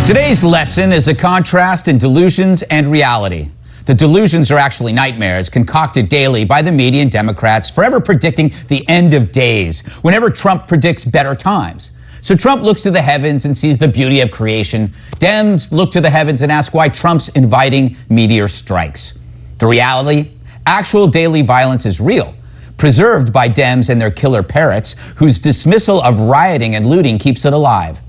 Today's lesson is a contrast in delusions and reality. The delusions are actually nightmares concocted daily by the media and Democrats, forever predicting the end of days whenever Trump predicts better times. So Trump looks to the heavens and sees the beauty of creation. Dems look to the heavens and ask why Trump's inviting meteor strikes. The reality, actual daily violence is real, preserved by Dems and their killer parrots, whose dismissal of rioting and looting keeps it alive.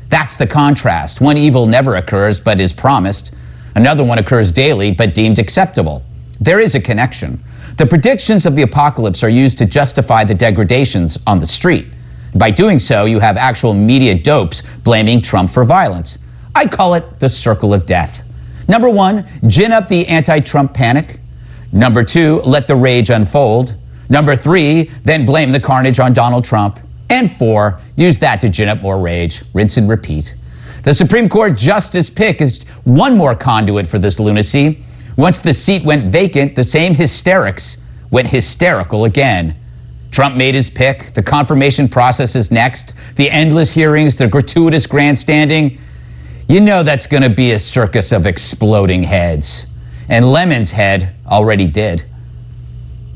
That's the contrast. One evil never occurs but is promised. Another one occurs daily but deemed acceptable. There is a connection. The predictions of the apocalypse are used to justify the degradations on the street. By doing so, you have actual media dopes blaming Trump for violence. I call it the circle of death. Number one, gin up the anti-Trump panic. Number two, let the rage unfold. Number three, then blame the carnage on Donald Trump. And four, use that to gin up more rage. Rinse and repeat. The Supreme Court justice pick is one more conduit for this lunacy. Once the seat went vacant, the same hysterics went hysterical again. Trump made his pick. The confirmation process is next. The endless hearings, the gratuitous grandstanding. You know that's going to be a circus of exploding heads. And Lemon's head already did.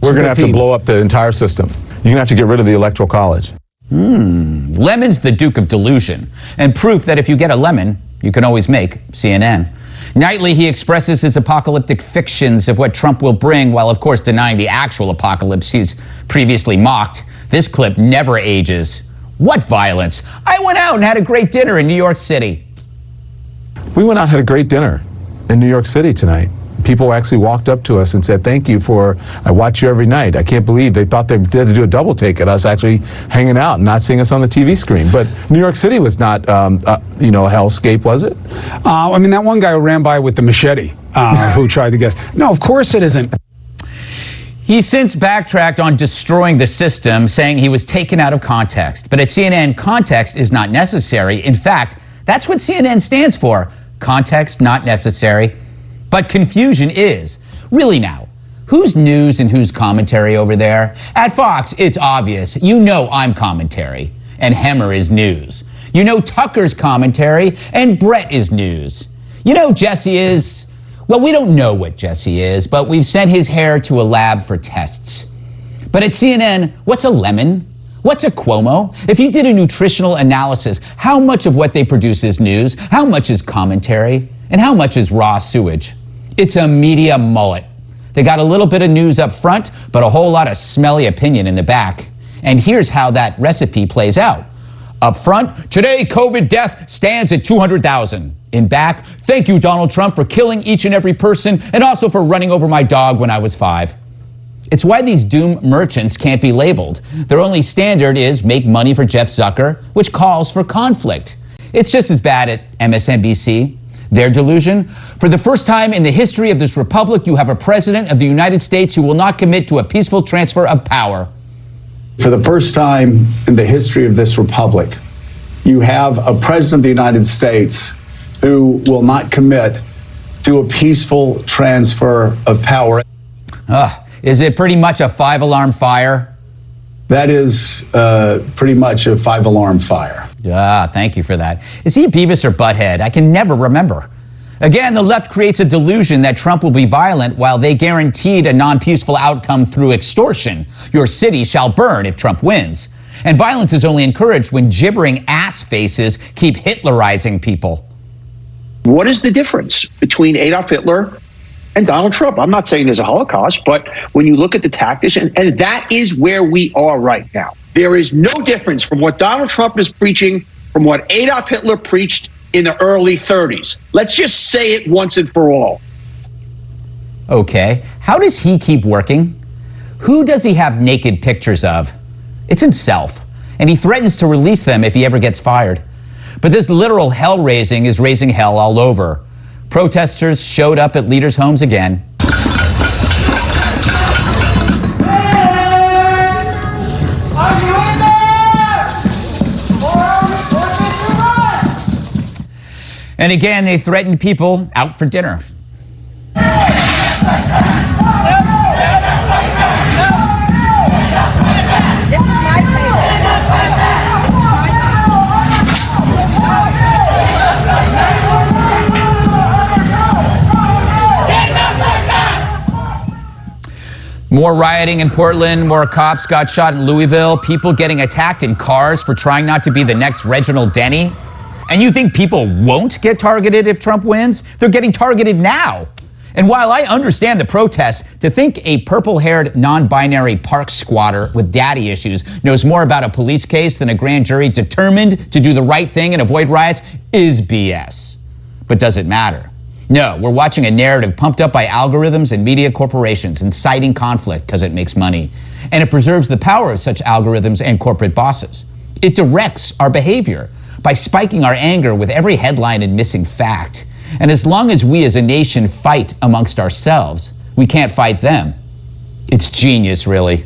We're going to have to blow up the entire system. You're going to have to get rid of the Electoral College. Lemon's the Duke of Delusion, and proof that if you get a lemon, you can always make CNN. Nightly, he expresses his apocalyptic fictions of what Trump will bring, while of course denying the actual apocalypse he's previously mocked. This clip never ages. What violence! I went out and had a great dinner in New York City. We went out and had a great dinner in New York City tonight. People actually walked up to us and said, thank you for, I watch you every night. I can't believe they thought they had to do a double take at us actually hanging out and not seeing us on the TV screen. But New York City was not, a hellscape, was it? I mean, that one guy who ran by with the machete who tried to guess. No, of course it isn't. He's since backtracked on destroying the system, saying he was taken out of context. But at CNN, context is not necessary. In fact, that's what CNN stands for. Context not necessary. But confusion is. Really now, who's news and who's commentary over there? At Fox, it's obvious. You know I'm commentary, and Hemmer is news. You know Tucker's commentary, and Brett is news. You know Jesse is, well, we don't know what Jesse is, but we've sent his hair to a lab for tests. But at CNN, what's a lemon? What's a Cuomo? If you did a nutritional analysis, how much of what they produce is news? How much is commentary? And how much is raw sewage? It's a media mullet. They got a little bit of news up front, but a whole lot of smelly opinion in the back. And here's how that recipe plays out. Up front, today COVID death stands at 200,000. In back, thank you, Donald Trump, for killing each and every person and also for running over my dog when I was 5. It's why these doom merchants can't be labeled. Their only standard is make money for Jeff Zucker, which calls for conflict. It's just as bad at MSNBC. Their delusion? For the first time in the history of this republic, you have a president of the United States who will not commit to a peaceful transfer of power. For the first time in the history of this republic, you have a president of the United States who will not commit to a peaceful transfer of power. Is it pretty much a 5-alarm fire? That is pretty much a 5-alarm fire. Thank you for that. Is he Beavis or Butthead? I can never remember. Again, the left creates a delusion that Trump will be violent while they guaranteed a non-peaceful outcome through extortion. Your city shall burn if Trump wins. And violence is only encouraged when gibbering ass faces keep Hitlerizing people. What is the difference between Adolf Hitler and Donald Trump? I'm not saying there's a Holocaust, but when you look at the tactics, and that is where we are right now. There is no difference from what Donald Trump is preaching from what Adolf Hitler preached in the early 30s. Let's just say it once and for all. Okay, how does he keep working? Who does he have naked pictures of? It's himself, and he threatens to release them if he ever gets fired. But this literal hell raising is raising hell all over. Protesters showed up at leaders' homes again. And again, they threatened people out for dinner. More rioting in Portland, more cops got shot in Louisville, people getting attacked in cars for trying not to be the next Reginald Denny. And you think people won't get targeted if Trump wins? They're getting targeted now. And while I understand the protests, to think a purple-haired, non-binary park squatter with daddy issues knows more about a police case than a grand jury determined to do the right thing and avoid riots is BS. But does it matter? No, we're watching a narrative pumped up by algorithms and media corporations inciting conflict because it makes money. And it preserves the power of such algorithms and corporate bosses. It directs our behavior by spiking our anger with every headline and missing fact. And as long as we as a nation fight amongst ourselves, we can't fight them. It's genius, really.